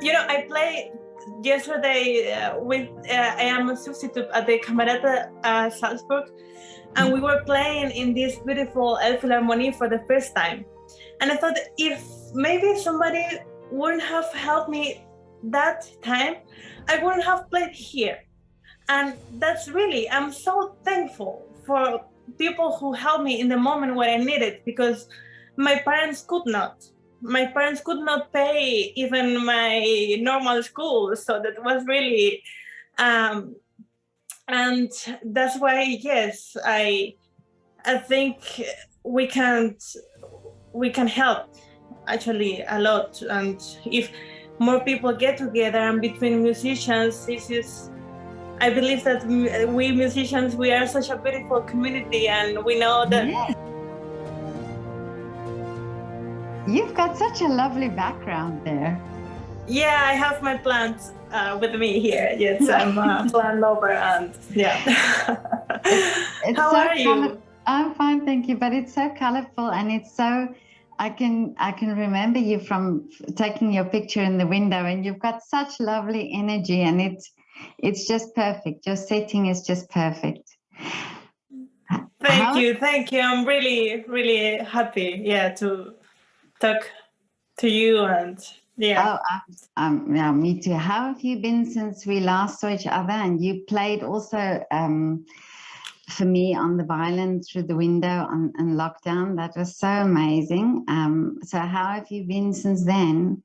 I played yesterday I am a substitute at the Camerata Salzburg, and we were playing in this beautiful Elbphilharmonie for the first time. And I thought if maybe somebody wouldn't have helped me that time, I wouldn't have played here. And that's really, I'm so thankful for people who helped me in the moment when I needed, because my parents could not. My parents could not pay even my normal school. So that was really, um, and that's why, yes, I think we can help actually a lot. And if more people get together and between musicians, this is, I believe that we musicians, we are such a beautiful community, and we know that. Yes. You've got such a lovely background there. Yeah, I have my plants with me here. Yes, I'm a plant lover, and yeah. It's How so are you? I'm fine, thank you. But it's so colorful, and it's so. I can remember you from taking your picture in the window, and you've got such lovely energy, and it's just perfect. Your setting is just perfect. Thank you. I'm really, really happy. Yeah, to talk to you, and yeah. Yeah, me too. How have you been since we last saw each other? And you played also for me on the violin through the window on lockdown. That was so amazing. So how have you been since then?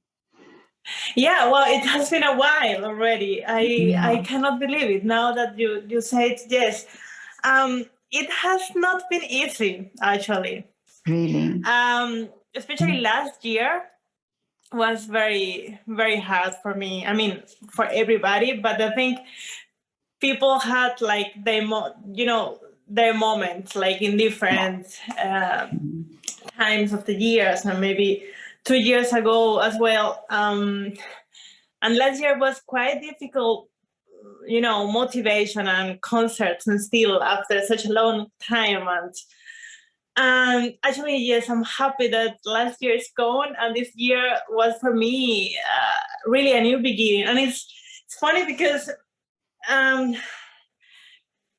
Yeah, well, it has been a while already. I cannot believe it now that you say it. Yes, it has not been easy actually. Really? Especially last year was very, very hard for me. I mean, for everybody, but I think people had like their moments, like in different times of the years, and maybe 2 years ago as well. And last year was quite difficult, motivation and concerts, and still after such a long time. And actually, yes, I'm happy that last year is gone, and this year was for me really a new beginning. And it's funny because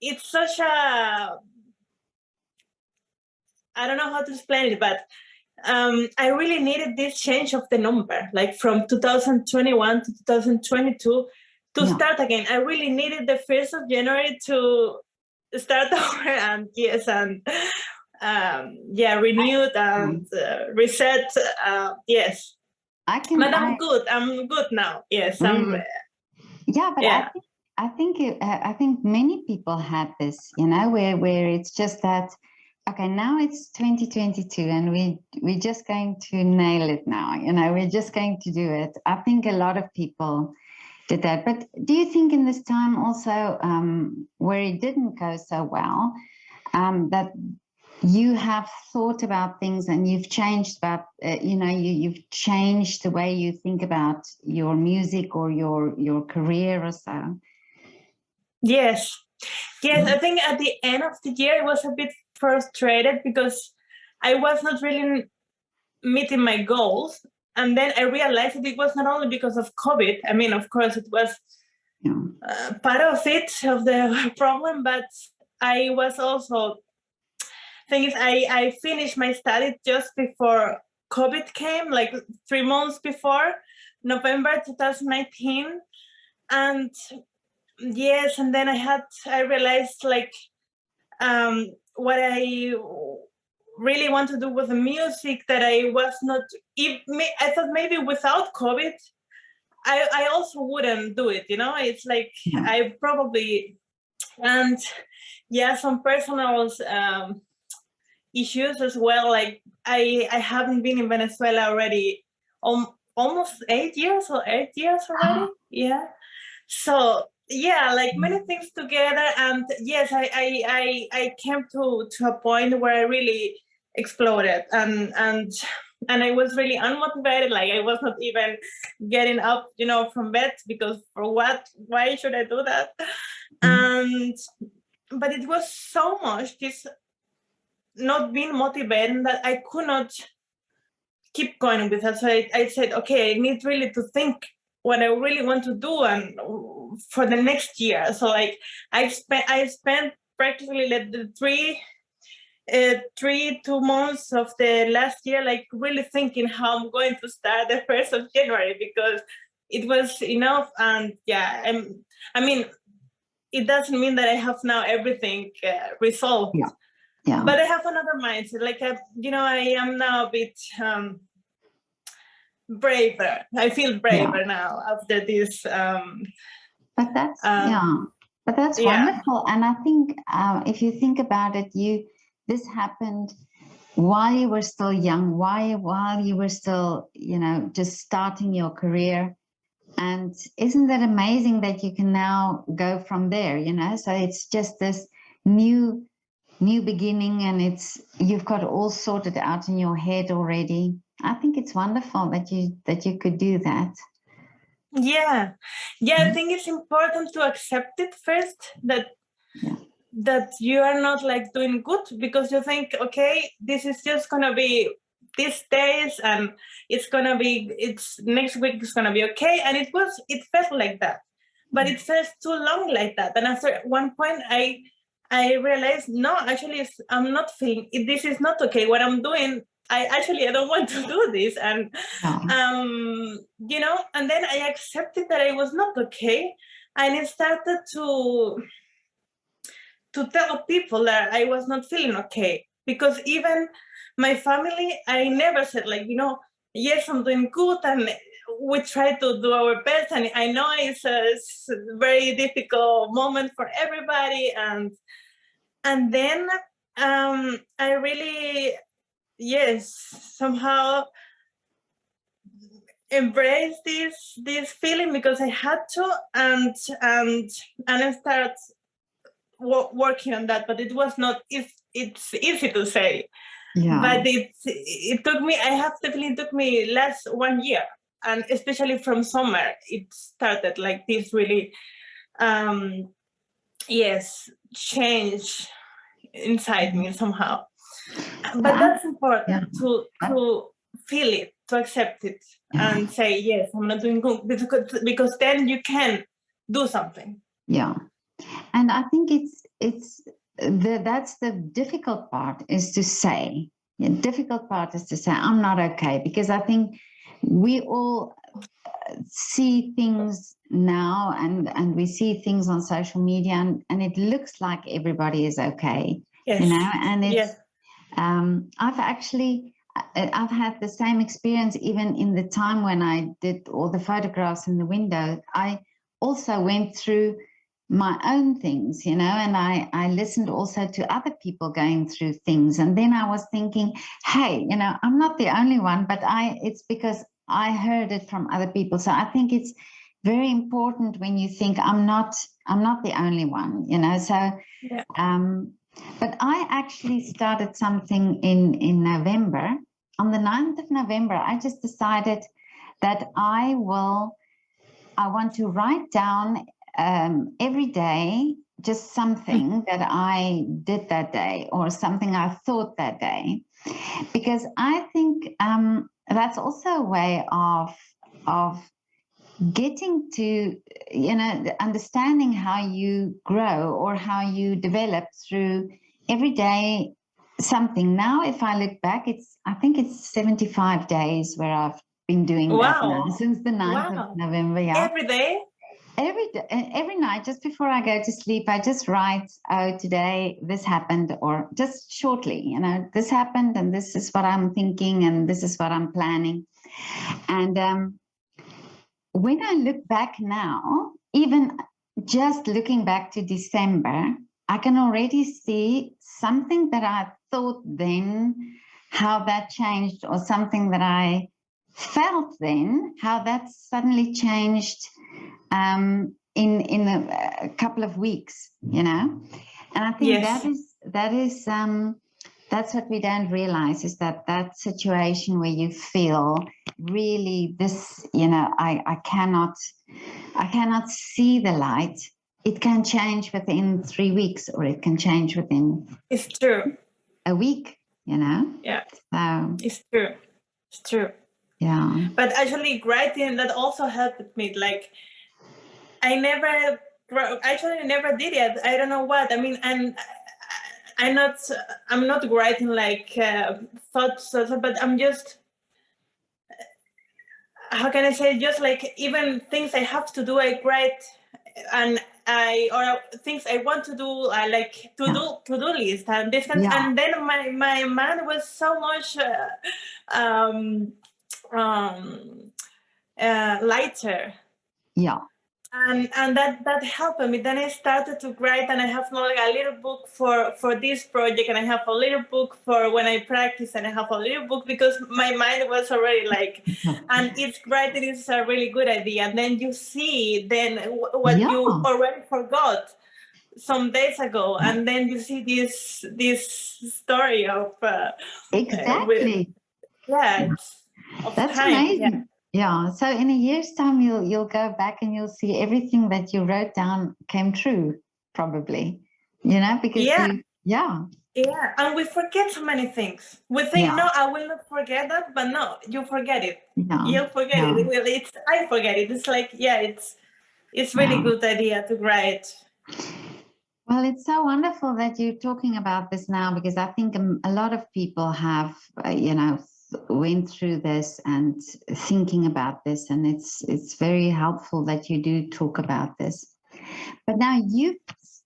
it's such a, I don't know how to explain it, but I really needed this change of the number, like from 2021 to 2022 to start again. I really needed the 1st of January to start over, and yes, and renewed and reset. Yes, but I'm good. I'm good now. Yes, really? But yeah. I think many people had this, where it's just that. Okay, now it's 2022, and we're just going to nail it now. We're just going to do it. I think a lot of people did that. But do you think in this time also, where it didn't go so well, that you have thought about things and you've changed about, you've changed the way you think about your music or your career or so? Yes. I think at the end of the year, I was a bit frustrated because I was not really meeting my goals. And then I realized that it was not only because of COVID. I mean, of course, it was part of it, of the problem, but I was also, thing is, I finished my studies just before COVID came, like 3 months before, November 2019. And yes, and then I realized like what I really want to do with the music, that I was not, I thought maybe without COVID, I also wouldn't do it, it's like I probably, and some personal issues as well. Like I haven't been in Venezuela already almost 8 years already. Yeah. So like many things together, and yes, I came to a point where I really exploded, and I was really unmotivated. Like I was not even getting up, from bed, because for what? Why should I do that? But it was so much this not being motivated that I could not keep going with that. So I said, okay, I need really to think what I really want to do and for the next year. So like I spent practically like the 2 months of the last year, like really thinking how I'm going to start the 1st of January, because it was enough. And yeah, I mean, it doesn't mean that I have now everything resolved. Yeah. Yeah. But I have another mindset. Like, I am now a bit braver. I feel braver now after this. But that's wonderful. And I think if you think about it, this happened while you were still young, while you were still, just starting your career. And isn't that amazing that you can now go from there, So it's just this new beginning, and you've got it all sorted out in your head already. I think it's wonderful that you could do that. Yeah, I think it's important to accept it first, that you are not like doing good, because you think, okay, this is just gonna be these days, and it's next week is gonna be okay. And it felt like that, but it felt too long like that. And after one point, I realized, no, actually, I'm not feeling it. This is not okay. What I'm doing, I don't want to do this. And and then I accepted that I was not okay, and I started to tell people that I was not feeling okay. Because even my family, I never said like, yes, I'm doing good, and we try to do our best. And I know it's a very difficult moment for everybody. And then I really, somehow embrace this feeling, because I had to, and I start working on that. But it was not, it's easy to say, but it took me, I have the feeling it took me last 1 year, and especially from summer, it started like this really, change inside me somehow. But that's important to feel it, to accept it, and say, yes, I'm not doing good, because then you can do something. Yeah. And I think that's the difficult part, is to say. The difficult part is to say, I'm not okay, because I think we all see things now, and we see things on social media, and it looks like everybody is okay, and it's I've had the same experience. Even in the time when I did all the photographs in the window, I also went through my own things, and I listened also to other people going through things. And then I was thinking, hey, I'm not the only one, but it's because I heard it from other people. So I think it's very important when you think I'm not the only one, so but I actually started something in November. On the 9th of November, I just decided that I want to write down every day just something that I did that day, or something I thought that day, because I think that's also a way of getting to understanding how you grow or how you develop through every day something. Now, if I look back, I think it's 75 days where I've been doing that now, since the 9th of November. Every day? Every night, just before I go to sleep, I just write, oh, today this happened, or just shortly, this happened, and this is what I'm thinking, and this is what I'm planning. And when I look back now, even just looking back to December, I can already see something that I thought then, how that changed, or something that I felt then, how that suddenly changed in a couple of weeks, And I think that's what we don't realize, is that situation where you feel really this, I cannot see the light. It can change within 3 weeks, or it can change within it's true a week, Yeah, So it's true. Yeah. But actually writing, that also helped me. Like I never did it. I don't know what. I mean, and I'm not writing like thoughts, but I'm just, how can I say, just like even things I have to do, I write, and or things I want to do, I like to-do list and this kind, and then my mind was so much lighter. Yeah. And that helped me. Then I started to write, and I have now like a little book for this project, and I have a little book for when I practice, and I have a little book because my mind was already like, and it's writing is a really good idea. And then you see then what you already forgot some days ago, and then you see this story of exactly. That's time. Amazing. Yeah. So in a year's time, you'll go back and you'll see everything that you wrote down came true, probably. Because yeah, and we forget so many things. We think, no, I will not forget that, but no, you forget it. You'll forget it. Well, I forget it. It's like, it's really good idea to write. Well, it's so wonderful that you're talking about this now, because I think a lot of people have, went through this and thinking about this, and it's very helpful that you do talk about this. But now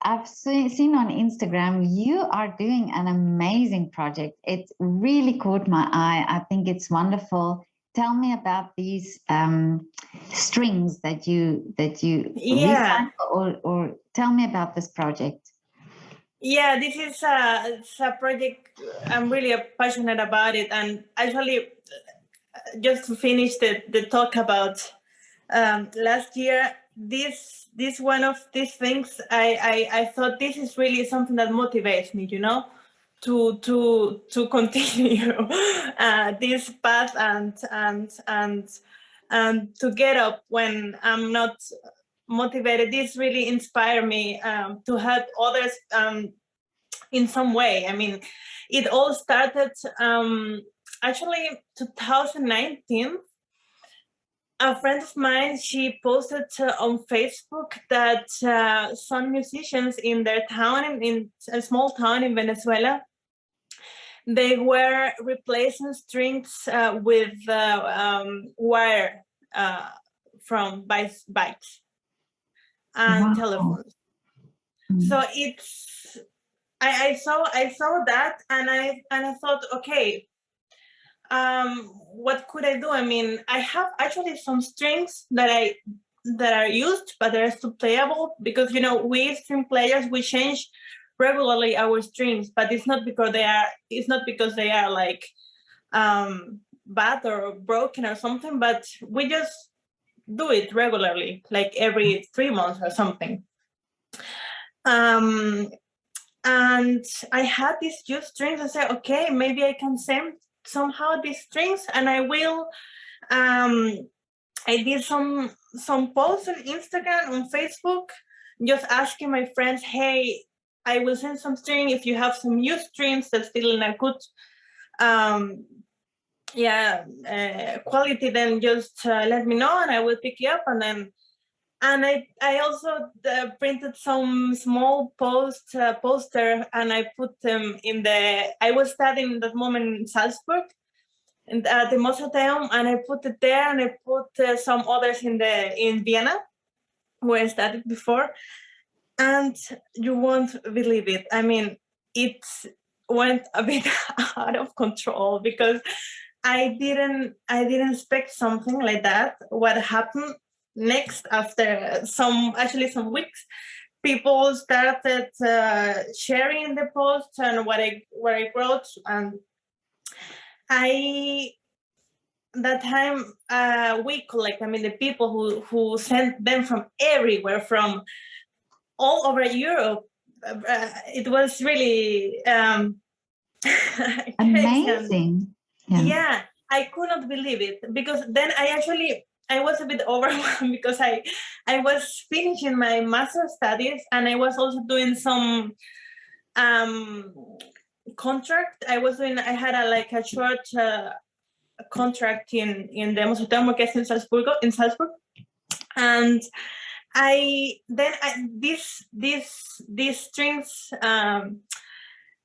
I've seen on Instagram, you are doing an amazing project. It really caught my eye. I think it's wonderful. Tell me about these strings that you recycle, or tell me about this project. Yeah, this is a project. I'm really passionate about it, and actually, just to finish the talk about last year, this one of these things, I thought this is really something that motivates me, to continue this path and to get up when I'm not motivated. This really inspired me to help others in some way. I mean, it all started actually 2019. A friend of mine, she posted on Facebook that some musicians in their town, in a small town in Venezuela, they were replacing strings with wire from bikes and telephones. So it's I saw that, and I thought, okay, what could I do? I mean, I have actually some strings that are used, but they're still playable, because we string players, we change regularly our strings, but it's not because they are like bad or broken or something, but we just do it regularly, like every 3 months or something. And I had these used strings. I said, okay, maybe I can send somehow these strings, and I will. I did some posts on Instagram, on Facebook, just asking my friends, hey, I will send some string. If you have some used strings that's still in a good quality, then just let me know, and I will pick you up. And I also printed some small poster, and I put them in I was studying at that moment in Salzburg, and at the Mozarteum, and I put it there, and I put some others in Vienna, where I studied before. And you won't believe it. I mean, it went a bit out of control, because I didn't expect something like that. What happened next, after some weeks, people started sharing the posts and what I wrote, and that time we collect. I mean, the people who sent them from everywhere, from all over Europe. It was really amazing. Yeah, I could not believe it, because then I was a bit overwhelmed, because I was finishing my master studies, and I was also doing some contract. I had a short contract in the Mozarteum Orchestra in Salzburg, and these strings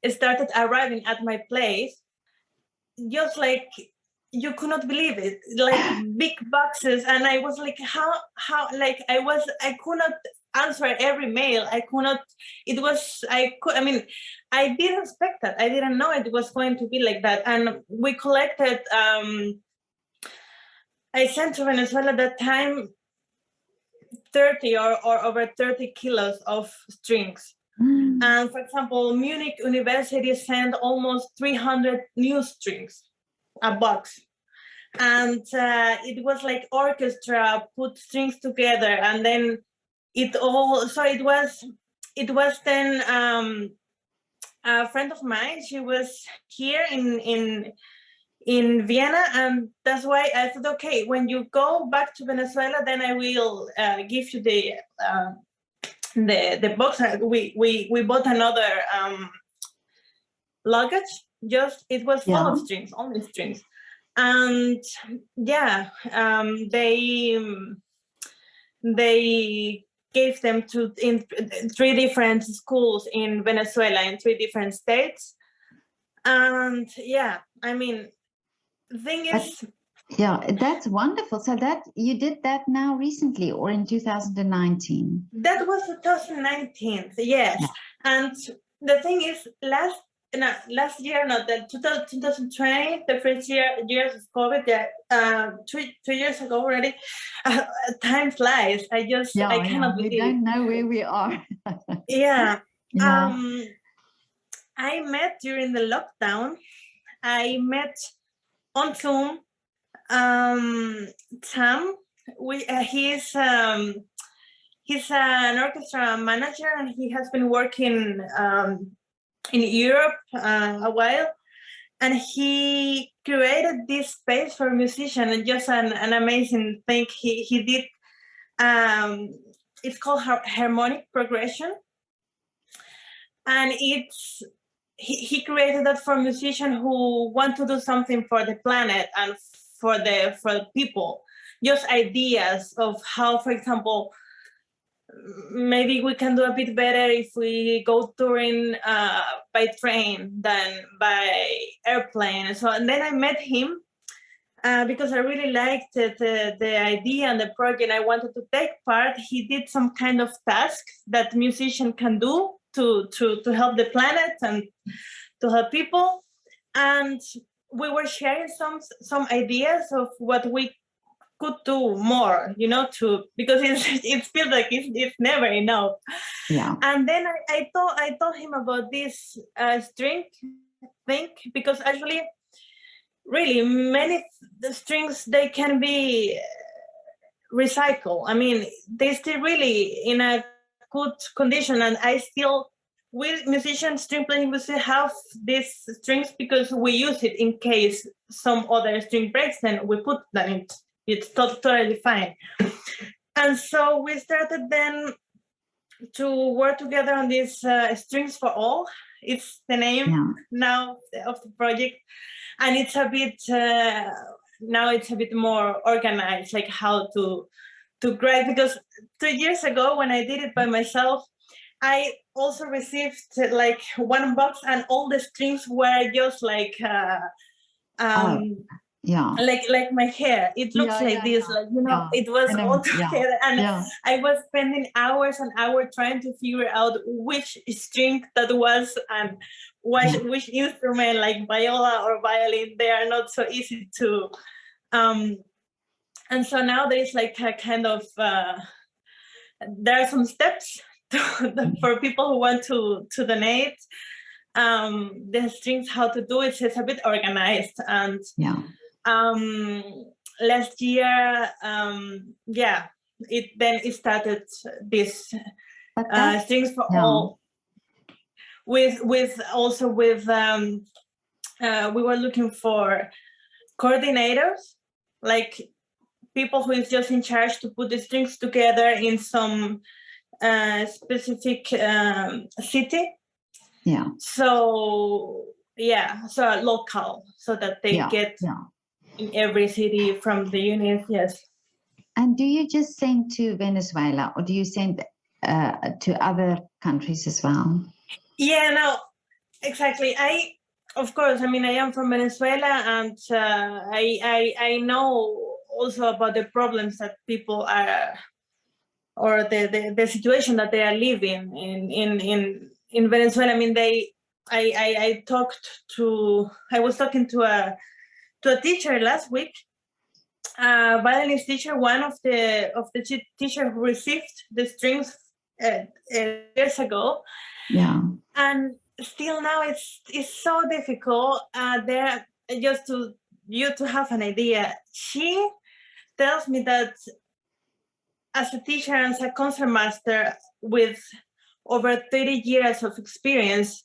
started arriving at my place, just like you could not believe it, like big boxes, and I was like, how like I could not answer every mail. I didn't expect that. I didn't know it was going to be like that. And we collected, I sent to Venezuela at that time 30 or over 30 kilos of strings. And for example, Munich University sent almost 300 new strings, a box. And it was like orchestra put strings together, and then it was then a friend of mine, she was here in Vienna, and that's why I thought, okay, when you go back to Venezuela, then I will give you the box. We bought another luggage. Just it was full of strings, only strings, and they gave them in 3 different schools in Venezuela, in 3 different states, and I mean, the thing is. Yeah, that's wonderful. So that you did that now recently, or in 2019? That was 2019, yes. Yeah. And the thing is, last year, not that 2020, the first years of COVID, 2 years ago already. Time flies. I cannot believe. We don't know where we are. Yeah. I met during the lockdown. I met on Zoom. Tam, he's an orchestra manager, and he has been working in Europe a while, and he created this space for musicians, and just an amazing thing he did. It's called harmonic progression, and he created that for musicians who want to do something for the planet and for people, just ideas of how, for example, maybe we can do a bit better if we go touring by train than by airplane. So, and then I met him because I really liked the idea and the project. I wanted to take part. He did some kind of task that musicians can do to help the planet and to help people, and we were sharing some ideas of what we could do more, because it feels like it's never enough. Yeah. And then I told him about this string thing, because actually, really, many strings, they can be recycled. I mean, they still really in a good condition, and with musicians, string playing, we still have these strings because we use it in case some other string breaks, then we put them in. It's totally fine. And so we started then to work together on this Strings for All. It's the name now of the project. And it's a bit, now it's a bit more organized, like how to grade, because 2 years ago when I did it by myself, I also received like one box, and all the strings were just like like my hair. It looks like this, like it was all together, and I was spending hours and hours trying to figure out which string that was, and which instrument, like viola or violin. They are not so easy to and so now there's like a kind of there are some steps for people who want to donate the strings, how to do it. It's a bit organized, and last year it started this Strings for All with we were looking for coordinators, like people who is just in charge to put the strings together in some specific city. So local, so that they get in every city from the unit. Yes. And do you just send to Venezuela, or do you send to other countries as well? Yeah, no, exactly. Of course, I mean, I am from Venezuela, and I know also about the problems that people are, or the situation that they are living in Venezuela. I mean, I was talking to a teacher last week, violinist teacher, one of the teacher who received the strings years ago. Yeah. And still now it's so difficult. There, just to you to have an idea, she tells me that as a teacher and as a concertmaster with over 30 years of experience,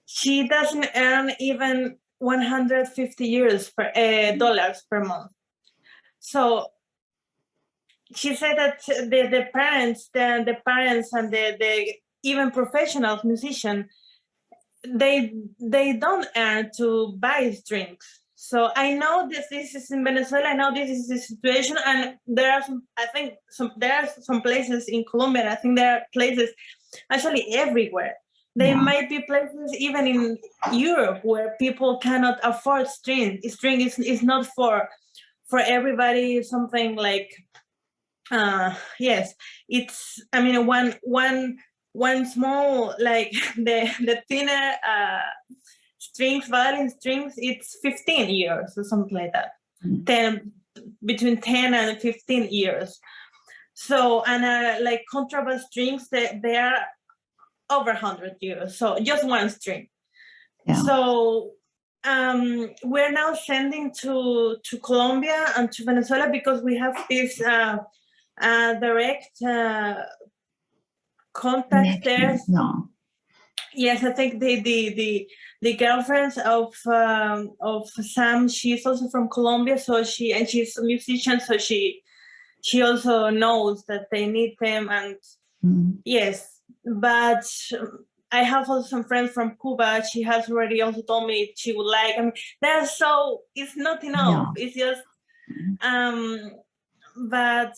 she doesn't earn even 150 euros per dollars per month. So she said that the parents, the parents and the even professional musicians, they don't earn to buy strings. So I know this is in Venezuela. I know this is the situation, and there are some places in Colombia. I think there are places actually everywhere. There might be places even in Europe where people cannot afford string. String is not for everybody. Something like yes, it's, I mean, one small, like the thinner strings, violin strings, it's 15 years or something like that. 10, between 10 and 15 years. So, and like contrabass strings, they are over 100 euros. So just one string. Yeah. So we're now sending to Colombia and to Venezuela because we have this direct contact there. No. Yes, I think the girlfriends of Sam, she's also from Colombia, so she's a musician, so she also knows that they need them, and yes, but I have also some friends from Cuba. She has already also told me she would like. I mean, it's not enough. Yeah. It's just but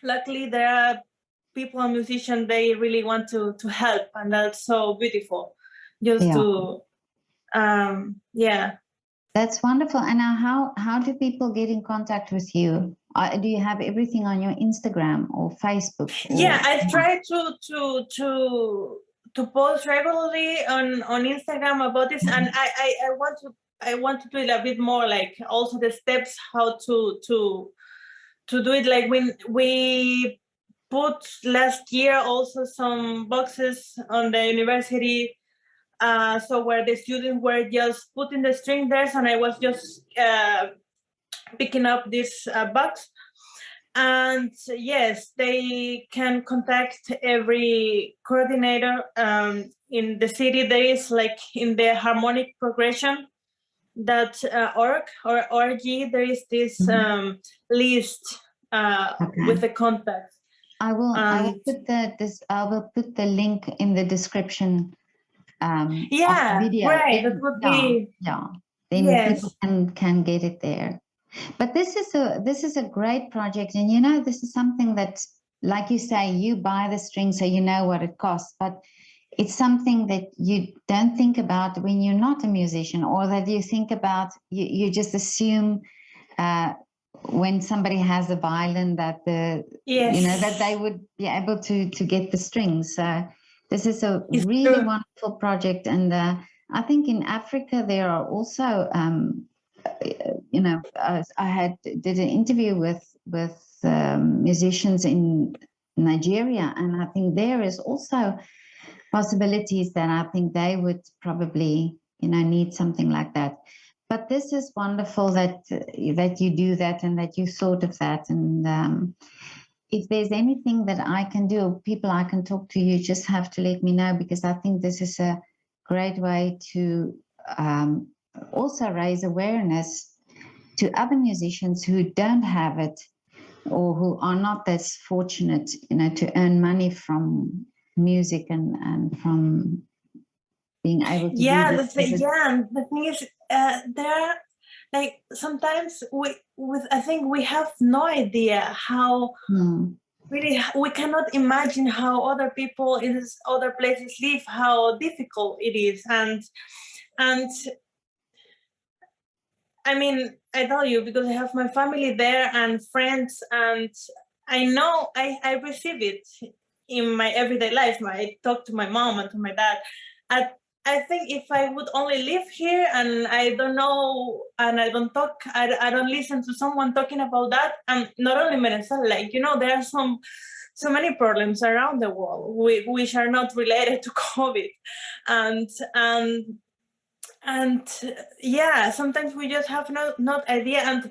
luckily there are people and musicians, they really want to help, and that's so beautiful. Just to That's wonderful. And now how do people get in contact with you? Do you have everything on your Instagram or Facebook? Yeah, I try to post regularly on Instagram about this, and I want to do it a bit more, like also the steps how to do it. Like when we put last year also some boxes on the university, so where the students were just putting the string there, and I was just picking up this box. And yes, they can contact every coordinator in the city. There is, like, in the harmonic progression that org or org, there is this list with the contacts. I will put the link in the description. Yeah, video. Right. That would be Then yes. People can get it there. But this is a great project, and this is something that, like you say, you buy the string so you know what it costs, but it's something that you don't think about when you're not a musician, or that you think about, you just assume when somebody has a violin that that they would be able to get the strings. So this is a really wonderful project, and I think in Africa there are also I did an interview with musicians in Nigeria, and I think there is also possibilities that I think they would probably need something like that. But this is wonderful that you do that, and that you thought of that. And if there's anything that I can do, people I can talk to, you just have to let me know, because I think this is a great way to also raise awareness to other musicians who don't have it, or who are not as fortunate, to earn money from music and from being able to do this. The thing is, there like sometimes I think we have no idea how really we cannot imagine how other people in other places live, how difficult it is, and I mean, I tell you because I have my family there and friends, and I know I receive it in my everyday life. I talk to my mom and to my dad. I, I think if I would only live here and I don't know and I don't talk, I don't listen to someone talking about that. And not only Venezuela, like, there are so many problems around the world which are not related to COVID, and and yeah, sometimes we just have not idea. And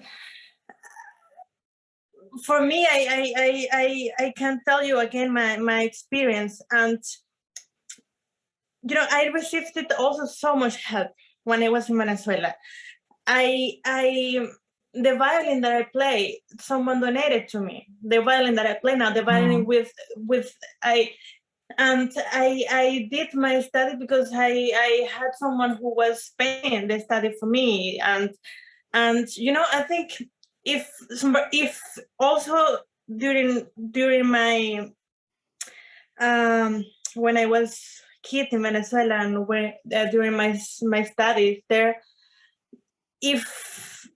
for me, I can tell you again my experience, and I received it also so much help when I was in Venezuela. I the violin that I play, someone donated to me. The violin that I play now, the violin with I did my study because I had someone who was paying the study for me, and I think if also during my when I was kid in Venezuela and during my studies there, if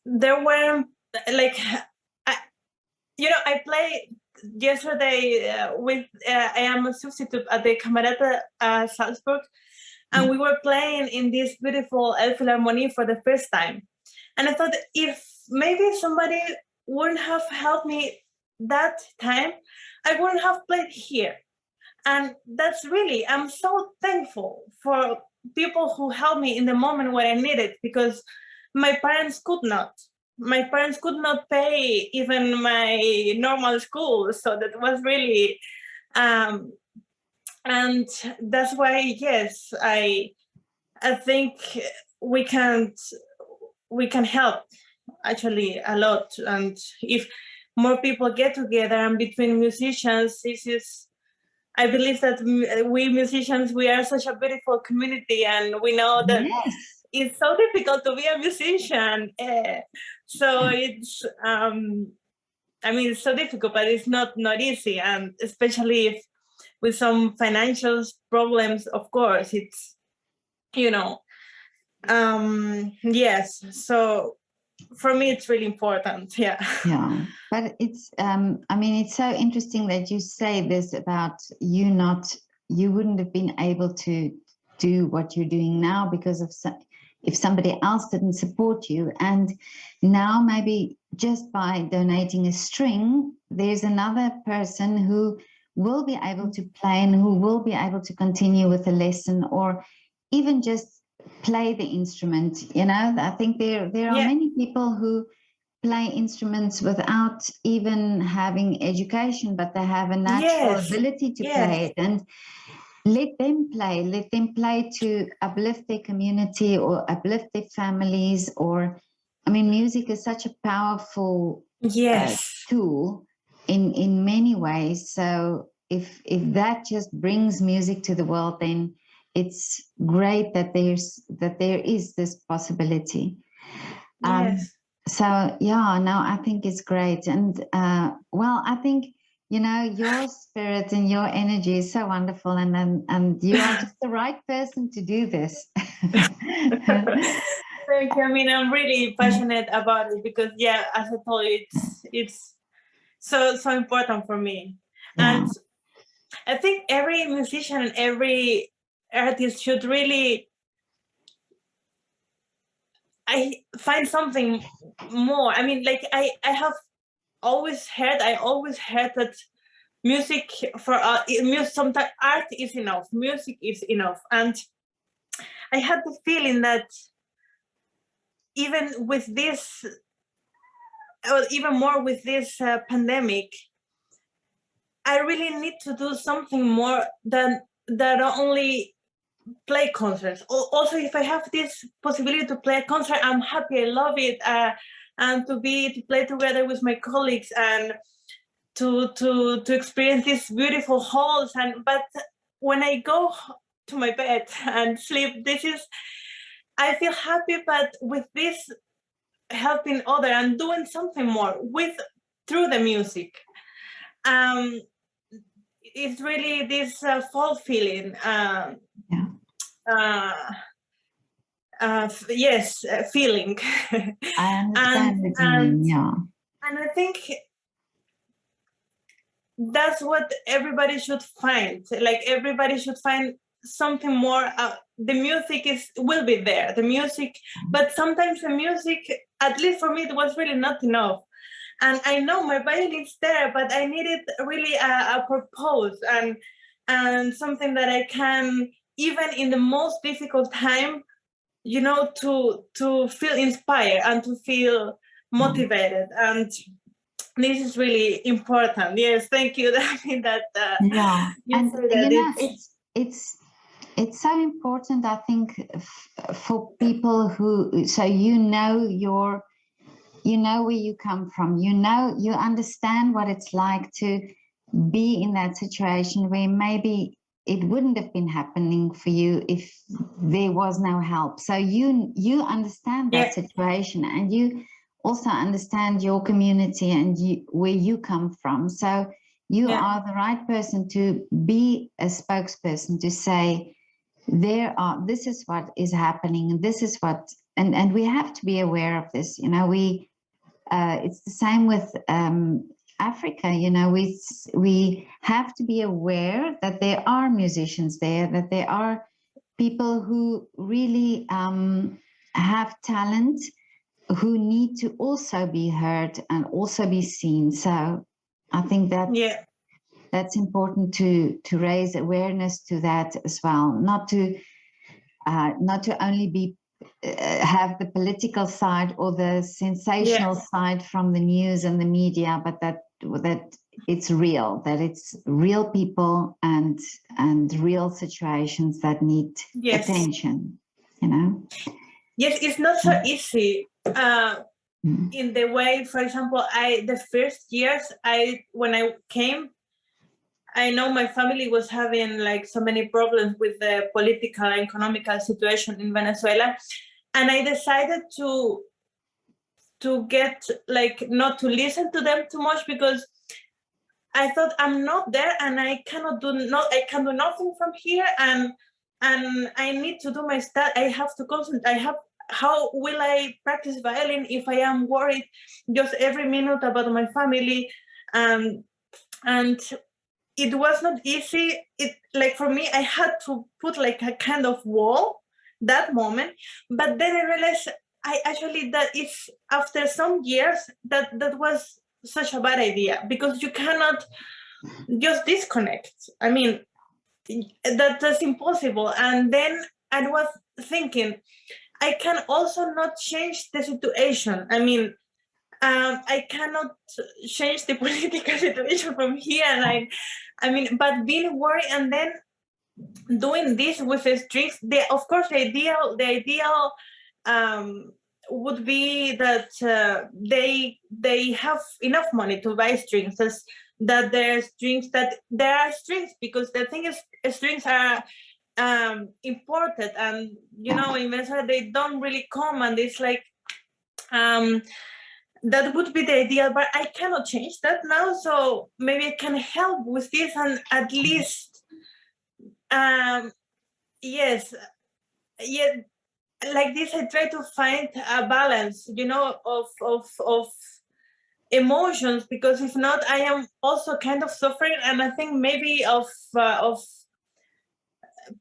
there were like I play yesterday I am a substitute at the Camerata Salzburg, and we were playing in this beautiful Philharmonie for the first time. And I thought if maybe somebody wouldn't have helped me that time, I wouldn't have played here. And that's really, I'm so thankful for people who helped me in the moment when I needed, because my parents could not. My parents could not pay even my normal school. So that was really, and that's why, yes, I think we can help actually a lot. And if more people get together and between musicians, this is, I believe that we musicians, we are such a beautiful community, and we know that it's so difficult to be a musician. So it's, it's so difficult, but it's not easy. And especially if with some financial problems, of course, it's, yes. So for me, it's really important. Yeah. But it's it's so interesting that you say this about you wouldn't have been able to do what you're doing now because of if somebody else didn't support you. And now maybe just by donating a string, there's another person who will be able to play and who will be able to continue with a lesson, or even just play the instrument. I think there are many people who play instruments without even having education, but they have a natural ability to play it. And let them play to uplift their community or uplift their families. Or music is such a powerful tool in many ways. So if that just brings music to the world, then it's great that there is this possibility. So I think it's great. And I think your spirit and your energy is so wonderful, and you are just the right person to do this. Thank you. I'm really passionate about it because, as I told you, it's so important for me. And I think every musician and every artist should really find something more. I have always heard that music for sometimes art is enough, music is enough. And I had the feeling that even with this, or even more with this pandemic, I really need to do something more than only play concerts. Also, if I have this possibility to play a concert, I'm happy. I love it, and to play together with my colleagues and to experience these beautiful halls. But when I go to my bed and sleep, this is, I feel happy, but with this helping other and doing something more through the music. It's really this fulfilling. Yes, feeling. I understand what you mean. Yeah. And I think that's what everybody should find. Like everybody should find something more. The music will be there. The music, but sometimes the music, at least for me, it was really not enough. And I know my violin's there, but I needed really a purpose and something that I can, even in the most difficult time, to feel inspired and to feel motivated. And this is really important. Yes, thank you. I mean that. Yeah, and it's so important. I think for people who, so you know where you come from. You understand what it's like to be in that situation where maybe it wouldn't have been happening for you if there was no help. So you understand that situation, and you also understand your community and where you come from. So you are the right person to be a spokesperson to say, this is what is happening, and this is what, and we have to be aware of this. It's the same with Africa. We have to be aware that there are musicians there, that there are people who really have talent, who need to also be heard and also be seen. So I think that that's important to raise awareness to that as well. Not to only be have the political side or the sensational side from the news and the media, but that it's real, that it's real people and real situations that need attention. Yes, it's not so easy. In the way, for example, the first years when I came, I know my family was having like so many problems with the political and economical situation in Venezuela, and I decided to get like not to listen to them too much, because I thought I'm not there and I can do nothing from here, and I need to do my stuff. I have to concentrate. How will I practice violin if I am worried just every minute about my family? And it was not easy. Like for me, I had to put like a kind of wall that moment. But then I realized that it's after some years that was such a bad idea, because you cannot just disconnect. I mean, that's impossible. And then I was thinking, I can also not change the situation. I mean, I cannot change the political situation from here. And but being worried and then doing this with the strings, of course, the ideal would be that they have enough money to buy strings, that there are strings, because the thing is, strings are imported, and in Venezuela they don't really come, and it's like that would be the ideal, but I cannot change that now. So maybe I can help with this, and at least like this, I try to find a balance, of emotions, because if not, I am also kind of suffering. And I think maybe of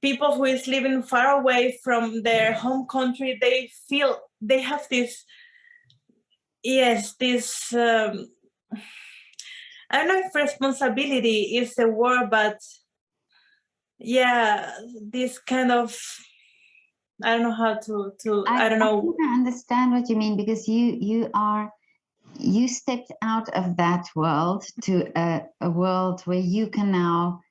people who is living far away from their home country, they have this I don't know if responsibility is the word, but this kind of, I don't know how to I don't know. I think I understand what you mean, because you stepped out of that world to a world where you can now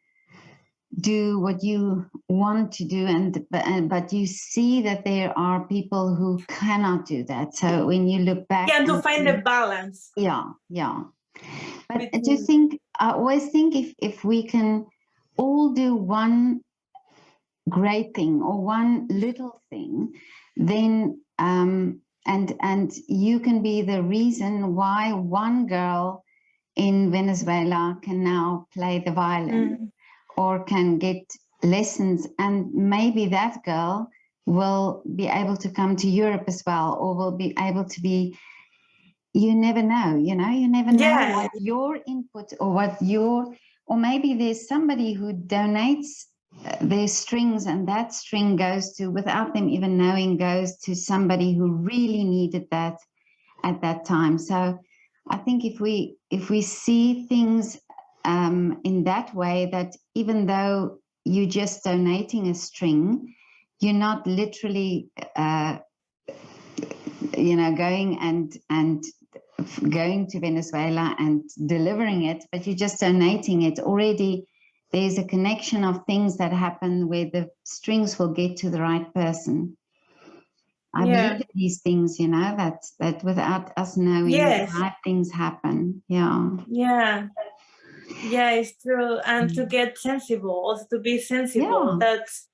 do what you want to do, but you see that there are people who cannot do that. So when you look back, to find the balance. But I always think if we can all do one great thing or one little thing, then and you can be the reason why one girl in Venezuela can now play the violin or can get lessons, and maybe that girl will be able to come to Europe as well, or will be able to be, you never know, you never know what your input or maybe there's somebody who donates their strings, and that string goes to, without them even knowing, goes to somebody who really needed that at that time. So I think if we see things in that way, that even though you're just donating a string, you're not literally going and going to Venezuela and delivering it, but you're just donating it. Already there's a connection of things that happen where the strings will get to the right person. I believe in these things, that without us knowing, the right things happen. Yeah, it's true. And to get sensible, also to be sensible, that's,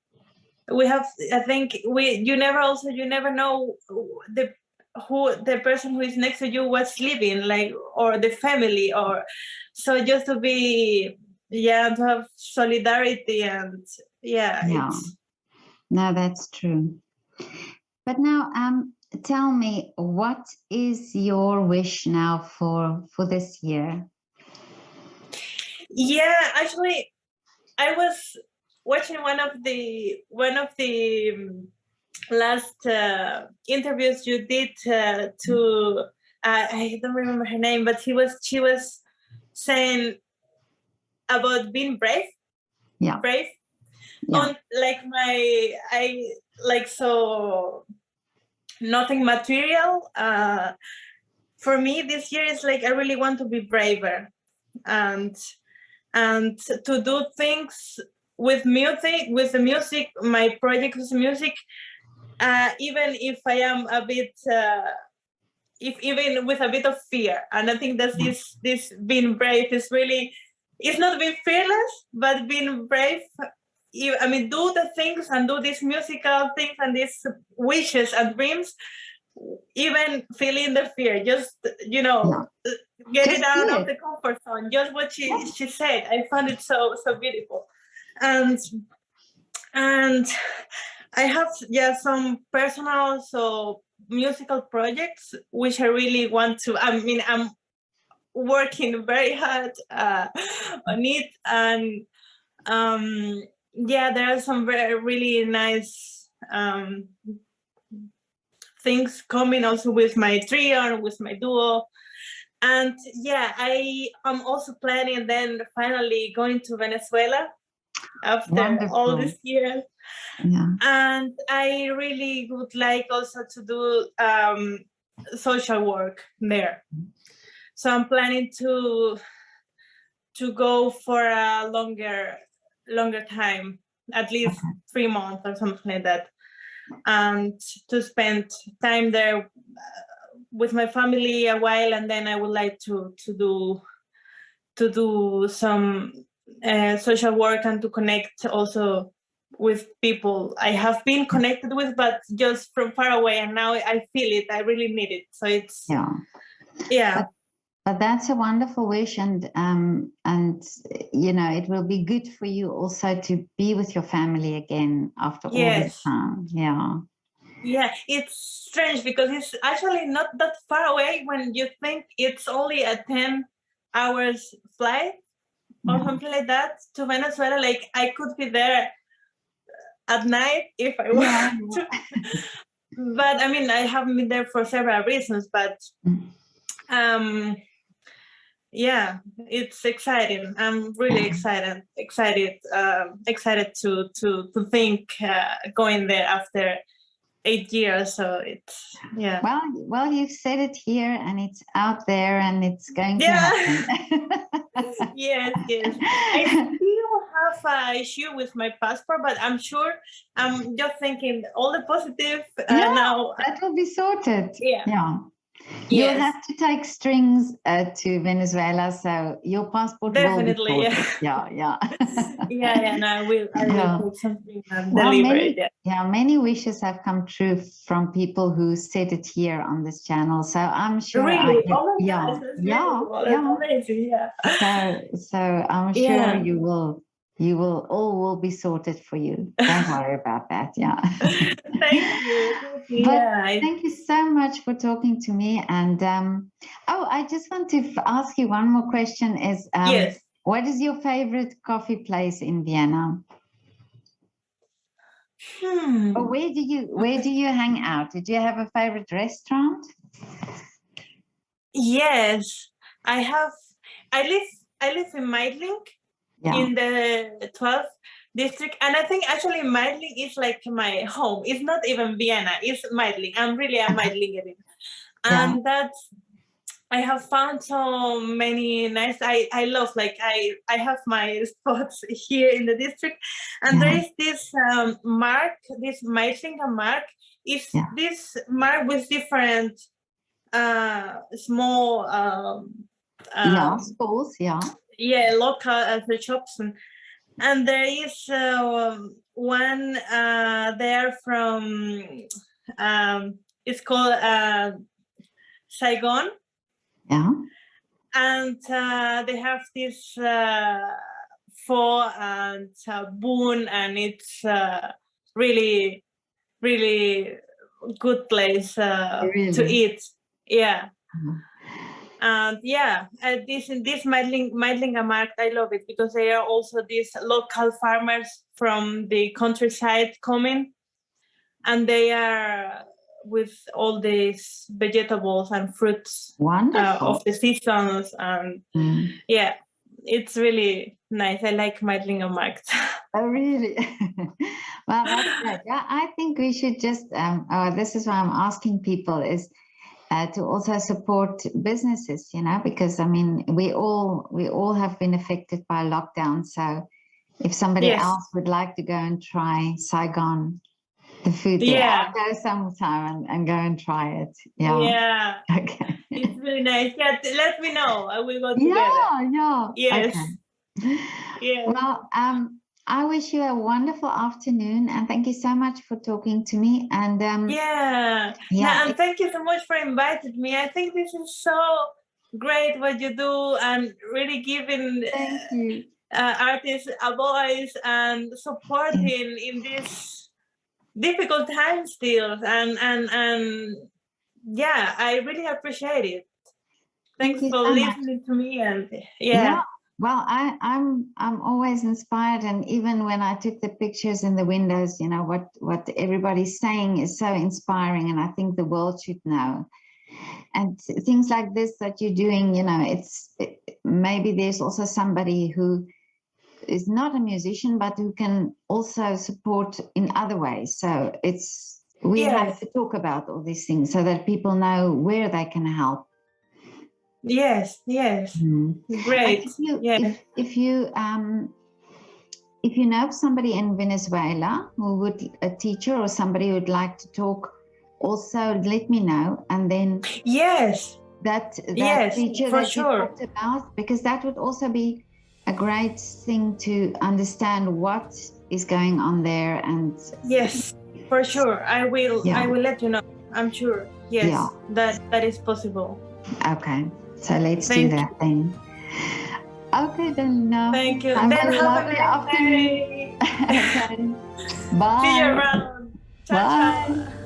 we have, I think you never know the person who is next to you was living, like, or the family, or so, just to be, to have solidarity, and it's... No, that's true. But now, tell me, what is your wish now for this year? Yeah, actually, I was watching one of the last interviews you did to I don't remember her name, but she was saying about being brave. Brave. On so nothing material. For me, this year is like I really want to be braver, and to do things with the music, my project with music, even if I am a bit, even with a bit of fear. And I think that this being brave is really, it's not being fearless, but being brave. I mean, do the things and do these musical things and these wishes and dreams, even feeling the fear, just, get it out of the comfort zone. Just what she said. I found it so beautiful. And I have some personal, musical projects which I really want to, I'm working very hard on it, and there are some really nice things coming also with my trio and with my duo. And I am also planning then finally going to Venezuela after all these years. And I really would like also to do social work there. So I'm planning to go for a longer time, at least 3 months or something like that, and to spend time there with my family a while. And then I would like to do some social work, and to connect also with people I have been connected with, but just from far away. And now I feel it. I really need it. So it's But that's a wonderful wish, and it will be good for you also to be with your family again after all this time. Yeah, it's strange because it's actually not that far away when you think it's only a 10 hours flight or something like that to Venezuela. Like, I could be there at night if I want to. But I mean, I haven't been there for several reasons, but it's exciting. I'm really excited to think going there after 8 years. So it's well, you've said it here, and it's out there, and it's going to happen. yes. I still have an issue with my passport, but I'm sure, I'm just thinking all the positive now. That will be sorted. You'll Yes, have to take strings to Venezuela, so your passport definitely. will be sorted. Yeah, Yeah. yeah. No, I will Yeah. take something and Well, deliver it. many wishes have come true from people who said it here on this channel. So I'm sure Really? Oh my gosh, that's yeah, beautiful. That's yeah. amazing. Yeah. So I'm sure Yeah. you will all will be sorted for you. Don't worry about that. Yeah. Thank you. Thank you. But Yeah. thank you so much for talking to me. And I just want to ask you one more question. Is Yes. what is your favorite coffee place in Vienna? Or where do you hang out? Did you have a favorite restaurant? Yes. I have. I live in Meidling Yeah, in the 12th district, and I think actually Meidling is like my home. It's not even Vienna. It's Meidling. I'm really a Meidlingerin, yeah, and that's. I have found so many nice. I love like I have my spots here in the district, and there yeah, is this mark, this Meidlinger mark. Is yeah, this mark with different small yeah. um, Schools, yeah, yeah, local the shops, and there is one there from it's called Saigon, yeah. and they have this pho and boon, and it's really really good place to Really. eat. Yeah. Mhm. And yeah, this in this Meidlinger market, I love it because they are also these local farmers from the countryside coming, and they are with all these vegetables and fruits Wonderful. of the seasons, and Mm. yeah, it's really nice. I like Meidlinger market. Oh, really? Well, that's great. Yeah, I think we should just, this is why I'm asking people is to also support businesses, because I mean, we all have been affected by lockdown. So if somebody Yes. else would like to go and try Saigon, the food there, Yeah. I'll go sometime and go and try it. Yeah. Yeah. Okay. It's really nice. Yeah, let me know. I will go together. Yeah. Yes. Okay. Yes. Well, I wish you a wonderful afternoon and thank you so much for talking to me. And Yeah. No, yeah, and thank you so much for inviting me. I think this is so great what you do, and really giving thank you. artists a voice and supporting in this difficult time still. And yeah, I really appreciate it. Thank Thanks you for so much. listening to me, and Yeah. yeah. Well, I'm always inspired, and even when I took the pictures in the windows, what everybody's saying is so inspiring, and I think the world should know. And things like this that you're doing, maybe there's also somebody who is not a musician, but who can also support in other ways. So we have Yes. to talk about all these things so that people know where they can help. Yes. Yes. Mm. And Great. Yeah. if you know of somebody in Venezuela who would a teacher or somebody who would like to talk, also let me know. And then Yes. that Yes, teacher for that you sure. talked about, because that would also be a great thing to understand what is going on there. And Yes, for sure. I will. yeah, I will let you know. I'm sure. Yes, yeah. that is possible. Okay, so let's do Thank that you. then. Okay, then Thank you. have Then a have a lovely nice afternoon. day. Okay, See you bye. around. Ciao, Bye. ciao.